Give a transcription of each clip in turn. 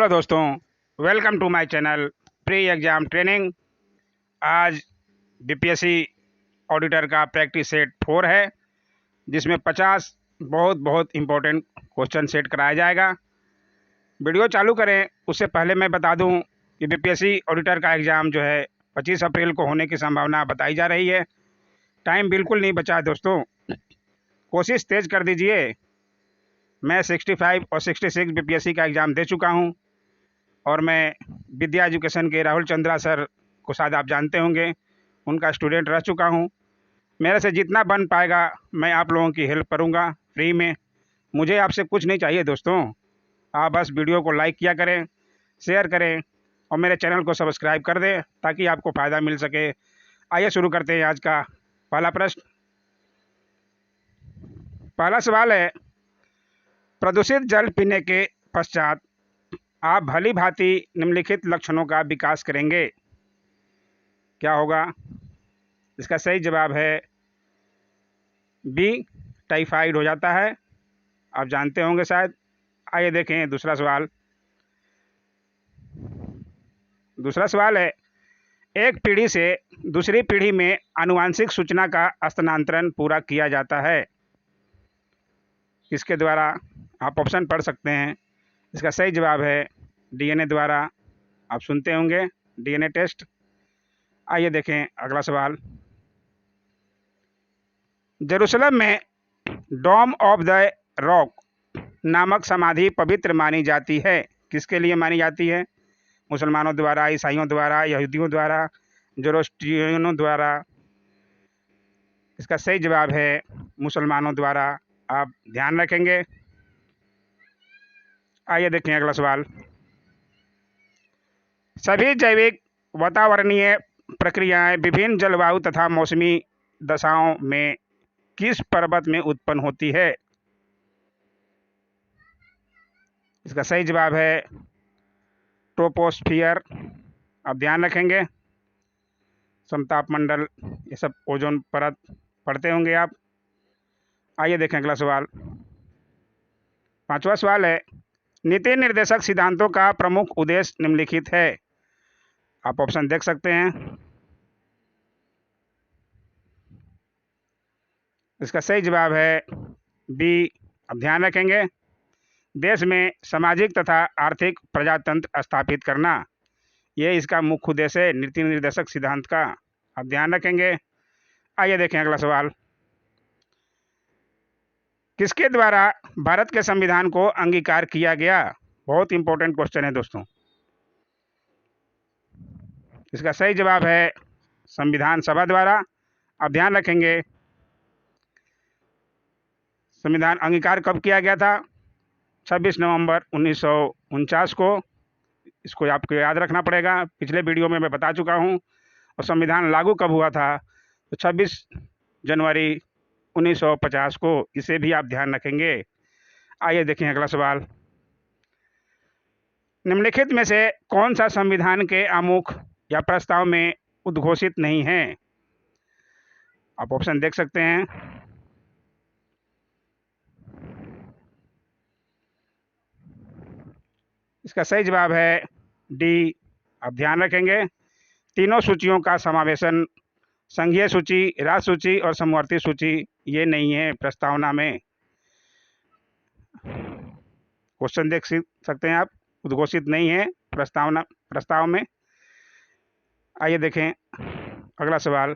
Hello दोस्तों, welcome to my channel pre exam training. आज BPSC auditor का practice set 4 है, जिसमें 50 बहुत बहुत इम्पोर्टेंट क्वेश्चन सेट कराया जाएगा। वीडियो चालू करें उससे पहले मैं बता दूं कि बीपीएससी ऑडिटर का एग्ज़ाम जो है 25 अप्रैल को होने की संभावना बताई जा रही है। टाइम बिल्कुल नहीं बचा है दोस्तों, कोशिश तेज़ कर दीजिए। मैं 65 और 66 बीपीएससी का एग्ज़ाम दे चुका हूँ और मैं विद्या एजुकेशन के राहुल चंद्रा सर को शायद आप जानते होंगे, उनका स्टूडेंट रह चुका हूं। मेरे से जितना बन पाएगा मैं आप लोगों की हेल्प करूंगा फ्री में। मुझे आपसे कुछ नहीं चाहिए दोस्तों, आप बस वीडियो को लाइक किया करें, शेयर करें और मेरे चैनल को सब्सक्राइब कर दें ताकि आपको फ़ायदा मिल सके। आइए शुरू करते हैं आज का पहला प्रश्न। पहला सवाल है, प्रदूषित जल पीने के पश्चात आप भली भांति निम्नलिखित लक्षणों का विकास करेंगे, क्या होगा? इसका सही जवाब है बी, टाइफाइड हो जाता है। आप जानते होंगे शायद। आइए देखें दूसरा सवाल। दूसरा सवाल है, एक पीढ़ी से दूसरी पीढ़ी में आनुवांशिक सूचना का हस्तांतरण पूरा किया जाता है, किसके द्वारा? आप ऑप्शन पढ़ सकते हैं। इसका सही जवाब है डीएनए द्वारा। आप सुनते होंगे डीएनए टेस्ट। आइए देखें अगला सवाल। जेरूसलम में डोम ऑफ द रॉक नामक समाधि पवित्र मानी जाती है, किसके लिए मानी जाती है? मुसलमानों द्वारा, ईसाइयों द्वारा, यहूदियों द्वारा, जोरोस्ट्रियनों द्वारा? इसका सही जवाब है मुसलमानों द्वारा। आप ध्यान रखेंगे। आइए देखें अगला सवाल। सभी जैविक वातावरणीय प्रक्रियाएं विभिन्न जलवायु तथा मौसमी दशाओं में किस पर्वत में उत्पन्न होती है? इसका सही जवाब है ट्रोपोस्फियर। आप ध्यान रखेंगे। समताप मंडल, ये सब ओजोन परत पढ़ते होंगे आप। आइए देखें अगला सवाल। पांचवा सवाल है, नीति निर्देशक सिद्धांतों का प्रमुख उद्देश्य निम्नलिखित है। आप ऑप्शन देख सकते हैं। इसका सही जवाब है बी। अब ध्यान रखेंगे, देश में सामाजिक तथा आर्थिक प्रजातंत्र स्थापित करना, ये इसका मुख्य उद्देश्य है नीति निर्देशक सिद्धांत का। आप ध्यान रखेंगे। आइए देखें अगला सवाल। किसके द्वारा भारत के संविधान को अंगीकार किया गया? बहुत इंपॉर्टेंट क्वेश्चन है दोस्तों। इसका सही जवाब है संविधान सभा द्वारा। आप ध्यान रखेंगे, संविधान अंगीकार कब किया गया था? 26 नवंबर 1949 को। इसको आपको याद रखना पड़ेगा, पिछले वीडियो में मैं बता चुका हूँ। और संविधान लागू कब हुआ था? तो 26 जनवरी 1950 को। इसे भी आप ध्यान रखेंगे। आइए देखें अगला सवाल। निम्नलिखित में से कौन सा संविधान के आमुख या प्रस्ताव में उद्घोषित नहीं है? आप ऑप्शन देख सकते हैं। इसका सही जवाब है डी। आप ध्यान रखेंगे, तीनों सूचियों का समावेशन संघीय सूची, राज्य सूची और समवर्ती सूची ये नहीं है प्रस्तावना में। क्वेश्चन देख सकते हैं आप, उद्घोषित नहीं है प्रस्ताव में। आइए देखें अगला सवाल।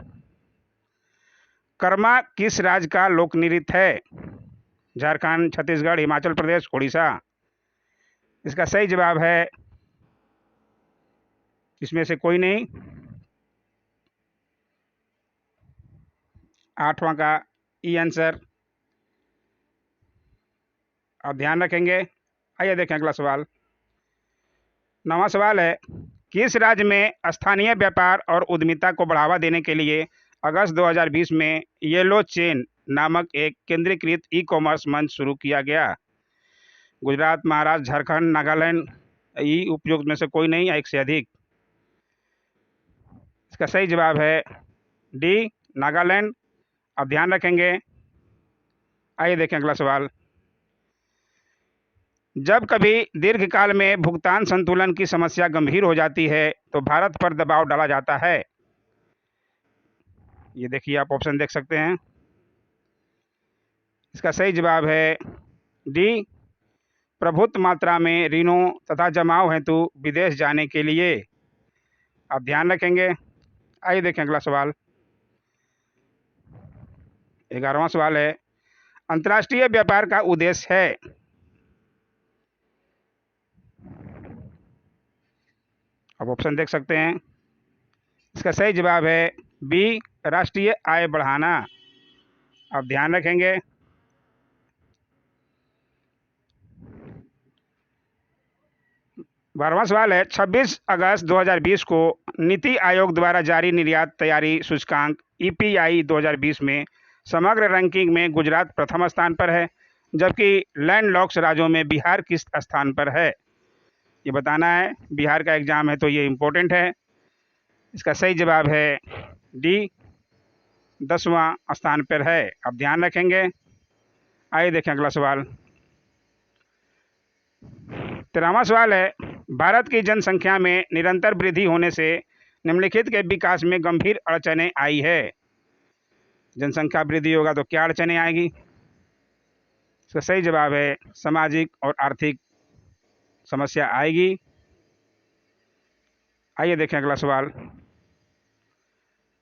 कर्मा किस राज्य का लोक नृत्य है? झारखंड, छत्तीसगढ़, हिमाचल प्रदेश, उड़ीसा? इसका सही जवाब है इसमें से कोई नहीं। 8वां का ई आंसर। आप ध्यान रखेंगे। आइए देखें अगला सवाल। 9वां सवाल है, किस राज्य में स्थानीय व्यापार और उद्यमिता को बढ़ावा देने के लिए अगस्त 2020 में येलो चेन नामक एक केंद्रीकृत ई कॉमर्स मंच शुरू किया गया? गुजरात, महाराष्ट्र, झारखंड, नागालैंड? ई उपयुक्त में से कोई नहीं या एक से अधिक? इसका सही जवाब है डी, नागालैंड। आप ध्यान रखेंगे। आइए देखें अगला सवाल। जब कभी दीर्घकाल में भुगतान संतुलन की समस्या गंभीर हो जाती है तो भारत पर दबाव डाला जाता है। ये देखिए, आप ऑप्शन देख सकते हैं। इसका सही जवाब है डी, प्रभुत्व मात्रा में ऋणों तथा जमाव हेतु विदेश जाने के लिए। आप ध्यान रखेंगे। आइए देखें अगला सवाल। 11वां सवाल है, अंतर्राष्ट्रीय व्यापार का उद्देश्य है। आप ऑप्शन देख सकते हैं। इसका सही जवाब है बी, राष्ट्रीय आय बढ़ाना। आप ध्यान रखेंगे। 12वां सवाल है, 26 अगस्त 2020 को नीति आयोग द्वारा जारी निर्यात तैयारी सूचकांक EPI 2020 में समग्र रैंकिंग में गुजरात प्रथम स्थान पर है, जबकि लैंडलॉक्ड राज्यों में बिहार किस स्थान पर है। ये बताना है। बिहार का एग्जाम है तो ये इम्पोर्टेंट है। इसका सही जवाब है डी, 10वां स्थान पर है। आप ध्यान रखेंगे। आइए देखें अगला सवाल। 13वां सवाल है, भारत की जनसंख्या में निरंतर वृद्धि होने से निम्नलिखित के विकास में गंभीर अड़चनें आई है। जनसंख्या वृद्धि होगा तो क्या अड़चनें आएगी। इसका सही जवाब है सामाजिक और आर्थिक समस्या आएगी। आइए देखें अगला सवाल।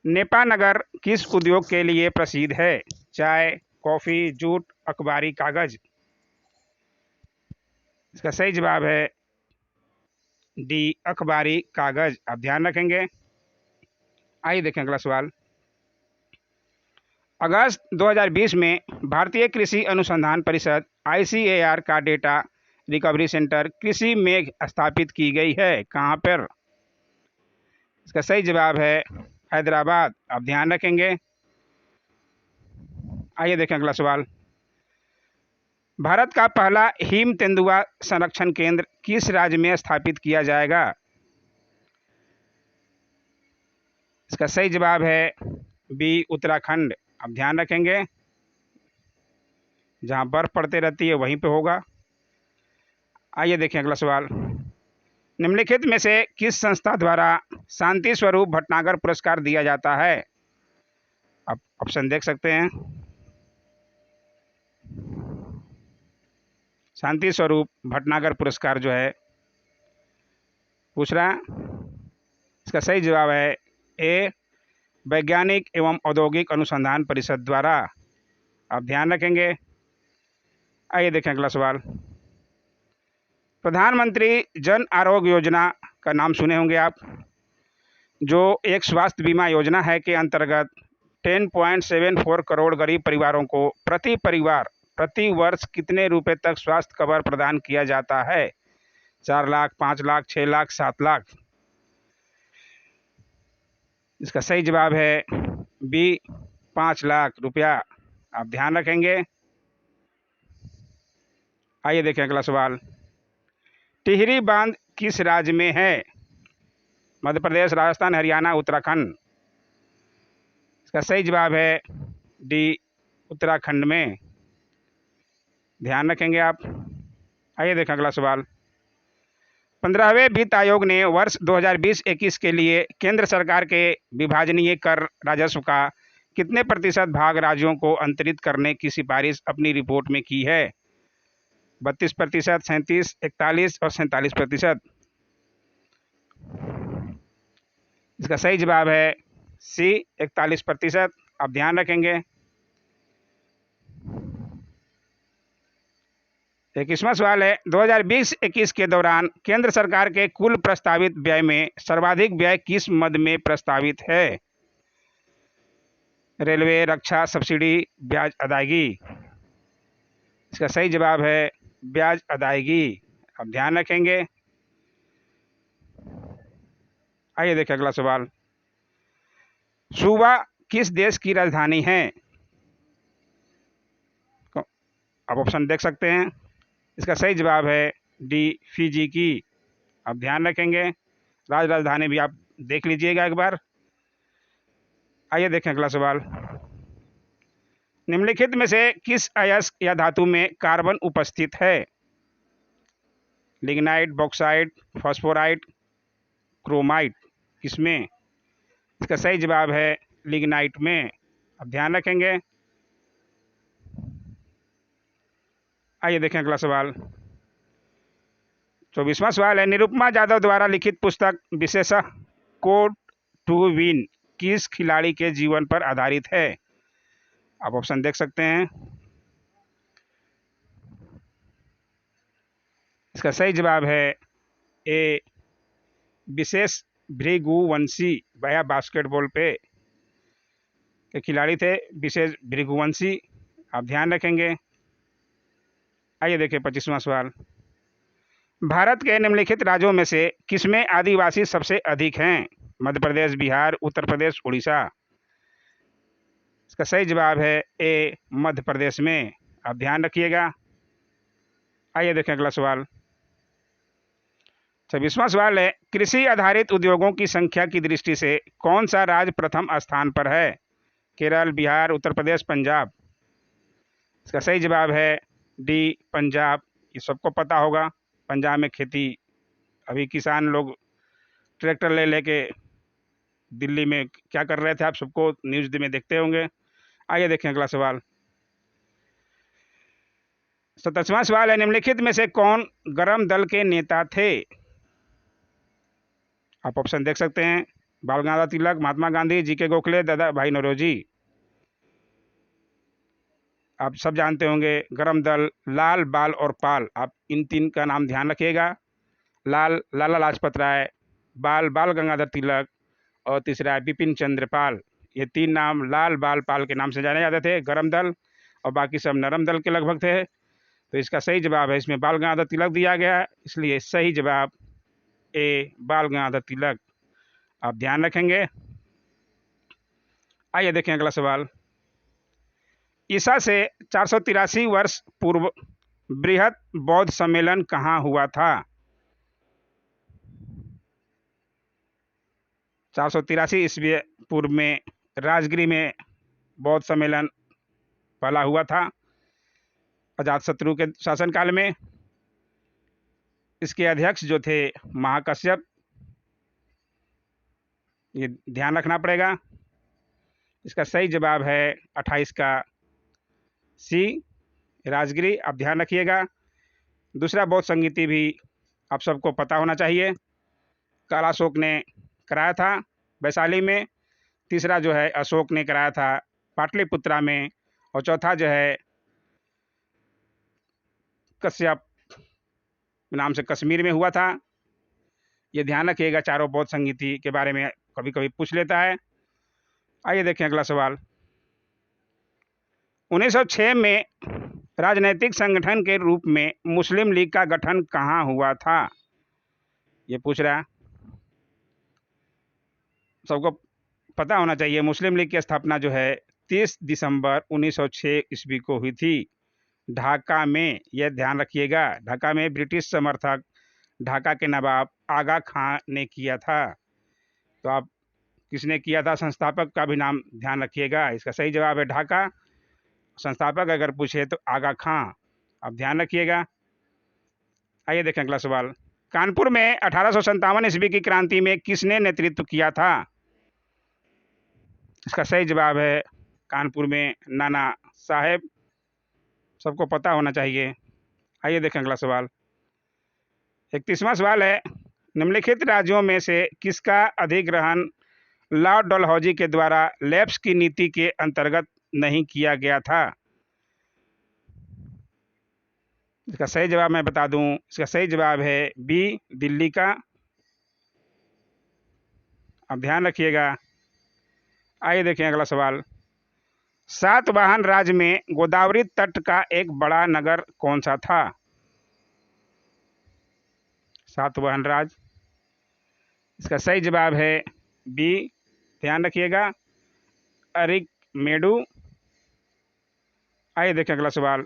नेपानगर किस उद्योग के लिए प्रसिद्ध है। चाय, कॉफी, जूट, अखबारी कागज। इसका सही जवाब है डी, अखबारी कागज। आप ध्यान रखेंगे। आइए देखें अगला सवाल। अगस्त 2020 में भारतीय कृषि अनुसंधान परिषद ICAR का डेटा रिकवरी सेंटर कृषि मेघ स्थापित की गई है। कहाँ पर। इसका सही जवाब है हैदराबाद। आप ध्यान रखेंगे। आइए देखें अगला सवाल। भारत का पहला हिम तेंदुआ संरक्षण केंद्र किस राज्य में स्थापित किया जाएगा। इसका सही जवाब है बी, उत्तराखंड। आप ध्यान रखेंगे। जहां बर्फ पड़ते रहती है वहीं पे होगा। आइए देखें अगला सवाल। निम्नलिखित में से किस संस्था द्वारा शांति स्वरूप भटनागर पुरस्कार दिया जाता है। आप ऑप्शन देख सकते हैं। शांति स्वरूप भटनागर पुरस्कार जो है पूछ रहा है। इसका सही जवाब है ए, वैज्ञानिक एवं औद्योगिक अनुसंधान परिषद द्वारा। आप ध्यान रखेंगे। आइए देखें अगला सवाल। प्रधानमंत्री जन आरोग्य योजना का नाम सुने होंगे आप, जो एक स्वास्थ्य बीमा योजना है के अंतर्गत 10.74 करोड़ गरीब परिवारों को प्रति परिवार प्रति वर्ष कितने रुपए तक स्वास्थ्य कवर प्रदान किया जाता है। 4 लाख, 5 लाख, 6 लाख, 7 लाख। इसका सही जवाब है बी, 5 लाख रुपया। आप ध्यान रखेंगे। आइए देखें अगला सवाल। टिहरी बांध किस राज्य में है। मध्य प्रदेश, राजस्थान, हरियाणा, उत्तराखंड। इसका सही जवाब है डी, उत्तराखंड में। ध्यान रखेंगे आप। आइए देखें अगला सवाल। 15वें वित्त आयोग ने वर्ष 2020-21 के लिए केंद्र सरकार के विभाजनीय कर राजस्व का कितने प्रतिशत भाग राज्यों को अंतरित करने की सिफारिश अपनी रिपोर्ट में की है। 32%, 37%, 41% और 47%। इसका सही जवाब है सी, 41%। आप ध्यान रखेंगे। 21वां सवाल है, 2020-21 के दौरान केंद्र सरकार के कुल प्रस्तावित व्यय में सर्वाधिक व्यय किस मद में प्रस्तावित है। रेलवे, रक्षा, सब्सिडी, ब्याज अदायगी। इसका सही जवाब है ब्याज अदायगी। आप ध्यान रखेंगे। आइए देखें अगला सवाल। सूबा किस देश की राजधानी है। आप ऑप्शन देख सकते हैं। इसका सही जवाब है डी, फिजी की। आप ध्यान रखेंगे। राजधानी भी आप देख लीजिएगा एक बार। आइए देखें अगला सवाल। निम्नलिखित में से किस अयस्क या धातु में कार्बन उपस्थित है। लिग्नाइट, बॉक्साइट, फॉस्फोराइट, क्रोमाइट, किसमें? इसका सही जवाब है लिग्नाइट में। अब ध्यान रखेंगे। आइए देखें अगला सवाल। 24वां सवाल है, निरुपमा यादव द्वारा लिखित पुस्तक विशेषः कोड टू विन किस खिलाड़ी के जीवन पर आधारित है? आप ऑप्शन देख सकते हैं। इसका सही जवाब है ए, विशेष भृगुवंशी। वह बास्केटबॉल पे के खिलाड़ी थे, विशेष भृगुवंशी। आप ध्यान रखेंगे। आइए देखें 25वां सवाल। भारत के निम्नलिखित राज्यों में से किसमें आदिवासी सबसे अधिक हैं? मध्य प्रदेश, बिहार, उत्तर प्रदेश, उड़ीसा। इसका सही जवाब है ए, मध्य प्रदेश में। आप ध्यान रखिएगा। आइए देखें अगला सवाल। 26वां सवाल है, कृषि आधारित उद्योगों की संख्या की दृष्टि से कौन सा राज्य प्रथम स्थान पर है? केरल, बिहार, उत्तर प्रदेश, पंजाब। इसका सही जवाब है डी, पंजाब। ये सबको पता होगा, पंजाब में खेती, अभी किसान लोग ट्रैक्टर ले लेके दिल्ली में क्या कर रहे थे, आप सबको न्यूज़ में देखते होंगे। आइए देखें अगला सवाल। 27वां सवाल है, निम्नलिखित में से कौन गरम दल के नेता थे? आप ऑप्शन देख सकते हैं। बाल गंगाधर तिलक, महात्मा गांधी, जी.के. गोखले, दादा भाई नौरोजी। आप सब जानते होंगे गरम दल, लाल, बाल और पाल। आप इन तीन का नाम ध्यान रखिएगा। लाल लाला लाजपत राय, बाल बाल गंगाधर तिलक और तीसरा बिपिन चंद्र पाल। ये तीन नाम लाल, बाल, पाल के नाम से जाने जाते थे। गरम दल और बाकी सब नरम दल के लगभग थे। तो इसका सही जवाब है, इसमें बाल गंगाधर तिलक दिया गया, इसलिए सही जवाब ए, बाल गंगाधर तिलक। आप ध्यान रखेंगे। आइए देखें अगला सवाल। ईसा से 483 वर्ष पूर्व बृहत बौद्ध सम्मेलन कहाँ हुआ था? 483 ईस्वी पूर्व में राजगिरी में बौद्ध सम्मेलन पहला हुआ था, अजातशत्रु के शासनकाल में। इसके अध्यक्ष जो थे महाकश्यप। ये ध्यान रखना पड़ेगा। इसका सही जवाब है 28 का सी, राजगिरी। आप ध्यान रखिएगा। दूसरा बौद्ध संगीति भी आप सबको पता होना चाहिए, काला अशोक ने कराया था वैशाली में। तीसरा जो है अशोक ने कराया था पाटलिपुत्रा में। और चौथा जो है कश्यप नाम से कश्मीर में हुआ था। ये ध्यान रखिएगा, चारों बौद्ध संगीति के बारे में कभी कभी पूछ लेता है। आइए देखें अगला सवाल। 1906 में राजनीतिक संगठन के रूप में मुस्लिम लीग का गठन कहाँ हुआ था? ये पूछ रहा है, सबको पता होना चाहिए। मुस्लिम लीग की स्थापना जो है 30 दिसंबर 1906 ईस्वी को हुई थी, ढाका में। यह ध्यान रखिएगा, ढाका में ब्रिटिश समर्थक ढाका के नवाब आगा खां ने किया था। तो आप किसने किया था, संस्थापक का भी नाम ध्यान रखिएगा। इसका सही जवाब है ढाका। संस्थापक अगर पूछे तो आगा खां। आप ध्यान रखिएगा। आइए देखें अगला सवाल। कानपुर में 1857 ईस्वी की क्रांति में किसने नेतृत्व किया था? इसका सही जवाब है कानपुर में नाना साहेब। सबको पता होना चाहिए। आइए देखें अगला सवाल। 31वां सवाल है, निम्नलिखित राज्यों में से किसका अधिग्रहण लॉर्ड डलहौजी के द्वारा लैप्स की नीति के अंतर्गत नहीं किया गया था? इसका सही जवाब मैं बता दूं, इसका सही जवाब है बी, दिल्ली का। अब ध्यान रखिएगा। आइए देखें अगला सवाल। सातवाहन राज्य में गोदावरी तट का एक बड़ा नगर कौन सा था? सातवाहन राज्य, इसका सही जवाब है बी, ध्यान रखिएगा, अरिकमेडु। आइए देखें अगला सवाल।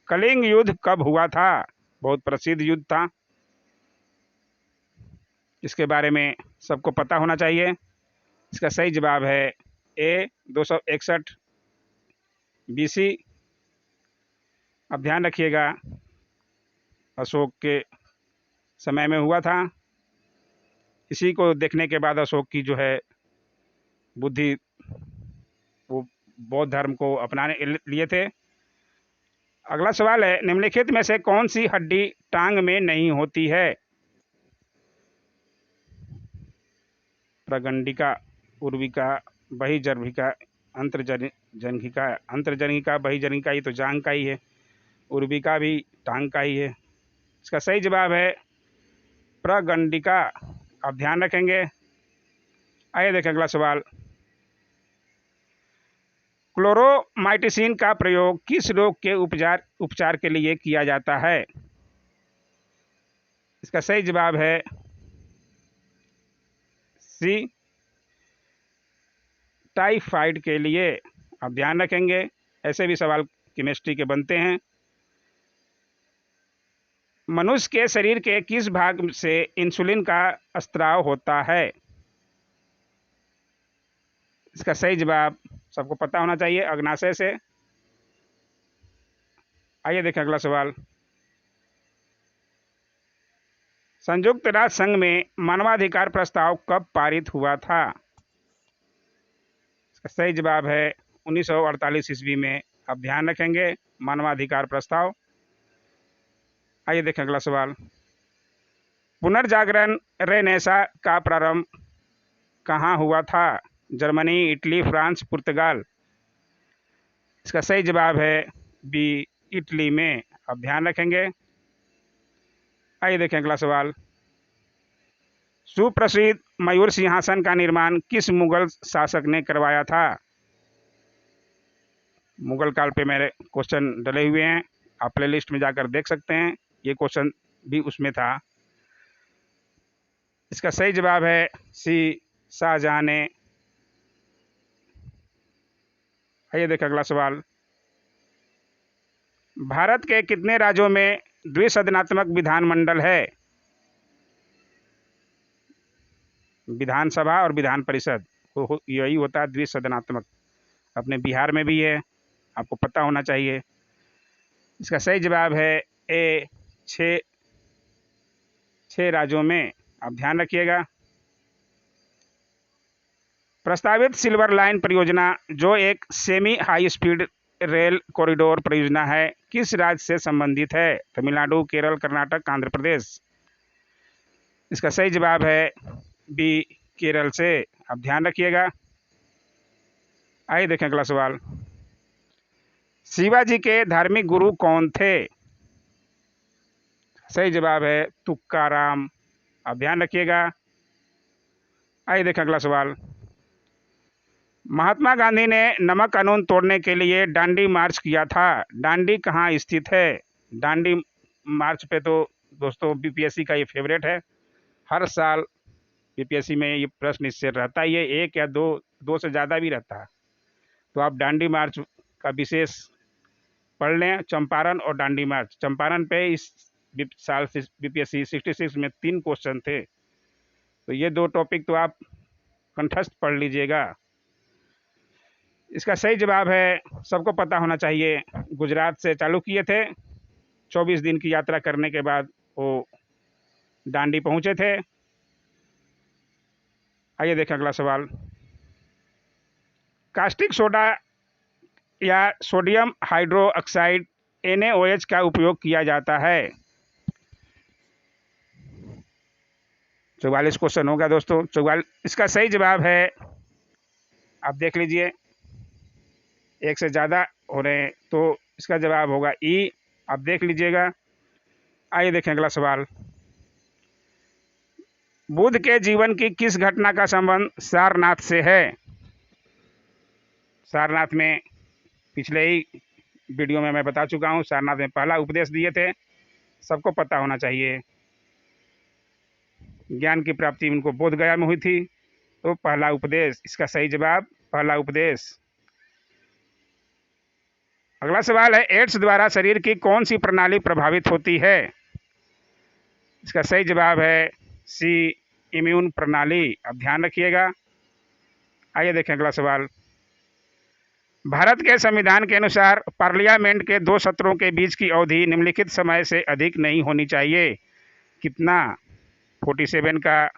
कलिंग युद्ध कब हुआ था? बहुत प्रसिद्ध युद्ध था, इसके बारे में सबको पता होना चाहिए। इसका सही जवाब है ए, 261 BC। अब ध्यान रखिएगा, अशोक के समय में हुआ था। इसी को देखने के बाद अशोक की जो है बुद्धि, वो बौद्ध धर्म को अपनाने लिए थे। अगला सवाल है, निम्नलिखित में से कौन सी हड्डी टांग में नहीं होती है? प्रगंडिका, उर्विका, बहिर्जनघिका, अंतर्जनघिका। अंतर्जनघिका, बहिर्जनघिका ये तो जांग का ही है, उर्विका भी टांग का ही है। इसका सही जवाब है प्रगंडिका। आप ध्यान रखेंगे। आइए देखें अगला सवाल। क्लोरोमाइटिसिन का प्रयोग किस रोग के उपचार के लिए किया जाता है? इसका सही जवाब है सी, टाइफाइड के लिए। आप ध्यान रखेंगे, ऐसे भी सवाल केमिस्ट्री के बनते हैं। मनुष्य के शरीर के किस भाग से इंसुलिन का स्राव होता है? इसका सही जवाब सबको पता होना चाहिए, अग्नाशय से। आइए देखें अगला सवाल। संयुक्त राष्ट्र संघ में मानवाधिकार प्रस्ताव कब पारित हुआ था? इसका सही जवाब है 1948 ईस्वी में। आप ध्यान रखेंगे, मानवाधिकार प्रस्ताव। आइए देखें अगला सवाल। पुनर्जागरण रेनेसा का प्रारंभ कहाँ हुआ था? जर्मनी, इटली, फ्रांस, पुर्तगाल। इसका सही जवाब है बी, इटली में। आप ध्यान रखेंगे। आइए देखें अगला सवाल। सुप्रसिद्ध मयूर सिंहासन का निर्माण किस मुगल शासक ने करवाया था? मुगल काल पे मेरे क्वेश्चन डले हुए हैं, आप प्ले लिस्ट में जाकर देख सकते हैं, ये क्वेश्चन भी उसमें था। इसका सही जवाब है सी, शाहजहां ने। आइए देखें अगला सवाल। भारत के कितने राज्यों में द्विसदनात्मक विधानमंडल है? विधानसभा और विधान परिषद, यही होता है द्विसदनात्मक। अपने बिहार में भी है, आपको पता होना चाहिए। इसका सही जवाब है ए, 6 राज्यों में। आप ध्यान रखिएगा। प्रस्तावित सिल्वर लाइन परियोजना, जो एक semi high speed rail corridor परियोजना है, किस राज्य से संबंधित है? तमिलनाडु, केरल, कर्नाटक, आंध्र प्रदेश। इसका सही जवाब है बी, केरल से। आप ध्यान रखिएगा। आइए देखें अगला सवाल। शिवाजी के धार्मिक गुरु कौन थे? सही जवाब है तुकाराम। आप ध्यान रखिएगा। आइए देखें अगला सवाल। महात्मा गांधी ने नमक कानून तोड़ने के लिए डांडी मार्च किया था। डांडी कहाँ स्थित है? डांडी मार्च पे तो दोस्तों बीपीएससी का ये फेवरेट है। हर साल बीपीएससी में ये प्रश्न इससे रहता ही है, एक या दो से ज़्यादा भी रहता है। तो आप डांडी मार्च का विशेष पढ़ लें। चंपारण और डांडी मार्च। चंपारण पे इस साल बीपीएससी 66 में 3 क्वेश्चन थे, तो ये 2 टॉपिक तो आप कंठस्थ पढ़ लीजिएगा। इसका सही जवाब है, सबको पता होना चाहिए, गुजरात से चालू किए थे। 24 दिन की यात्रा करने के बाद वो डांडी पहुंचे थे। आइए देखें अगला सवाल। कास्टिक सोडा या सोडियम हाइड्रोक्साइड NaOH का उपयोग किया जाता है। 44 क्वेश्चन होगा दोस्तों, 44। इसका सही जवाब है, आप देख लीजिए, एक से ज़्यादा हो रहे हैं, तो इसका जवाब होगा ई। आप देख लीजिएगा। आइए देखें अगला सवाल। बुद्ध के जीवन की किस घटना का संबंध सारनाथ से है? सारनाथ में पिछले ही वीडियो में मैं बता चुका हूँ, सारनाथ में पहला उपदेश दिए थे, सबको पता होना चाहिए। ज्ञान की प्राप्ति उनको बोध गया में हुई थी, तो पहला उपदेश। इसका सही जवाब पहला उपदेश। अगला सवाल है, एड्स द्वारा शरीर की कौन सी प्रणाली प्रभावित होती है? इसका सही जवाब है सी, इम्यून प्रणाली। अब ध्यान रखिएगा। आइए देखें अगला सवाल। भारत के संविधान के अनुसार पार्लियामेंट के 2 सत्रों के बीच की अवधि निम्नलिखित समय से अधिक नहीं होनी चाहिए। कितना? 47 का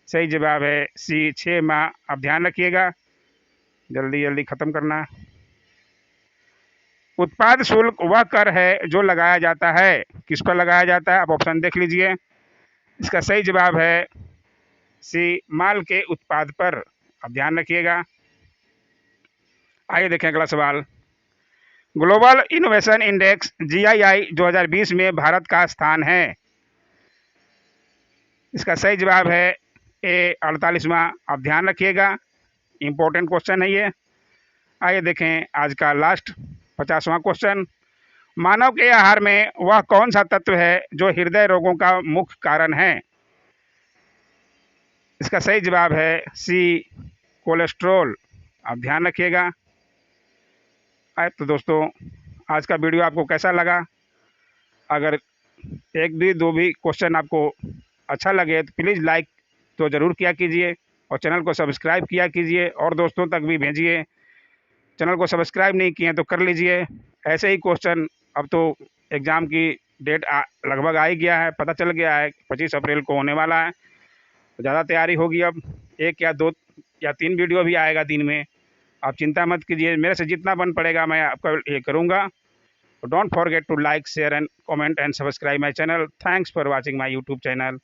सही जवाब है सी, 6 माह। आप ध्यान रखिएगा, जल्दी जल्दी ख़त्म करना। उत्पाद शुल्क वह कर है जो लगाया जाता है, किस पर लगाया जाता है? आप ऑप्शन देख लीजिए। इसका सही जवाब है सी, माल के उत्पाद पर। आप ध्यान रखिएगा। आइए देखें अगला सवाल। ग्लोबल इनोवेशन इंडेक्स GII 2020 में भारत का स्थान है। इसका सही जवाब है ए, 48वां। आप ध्यान रखिएगा, इंपॉर्टेंट क्वेश्चन है ये। आइए देखें आज का लास्ट 50वां क्वेश्चन। मानव के आहार में वह कौन सा तत्व है जो हृदय रोगों का मुख्य कारण है? इसका सही जवाब है सी, कोलेस्ट्रॉल। आप ध्यान रखिएगा। तो दोस्तों, आज का वीडियो आपको कैसा लगा? अगर एक भी दो भी क्वेश्चन आपको अच्छा लगे तो प्लीज़ लाइक तो ज़रूर किया कीजिए और चैनल को सब्सक्राइब किया कीजिए और दोस्तों तक भी भेजिए। चैनल को सब्सक्राइब नहीं किए तो कर लीजिए। ऐसे ही क्वेश्चन, अब तो एग्ज़ाम की डेट लगभग आ ही गया है, पता चल गया है 25 अप्रैल को होने वाला है। तो ज़्यादा तैयारी होगी। अब 1 या 2 या 3 वीडियो भी आएगा दिन में। आप चिंता मत कीजिए, मेरे से जितना बन पड़ेगा मैं आपका ये करूँगा। Don't forget to like, share and comment and subscribe my channel. Thanks for watching my YouTube channel.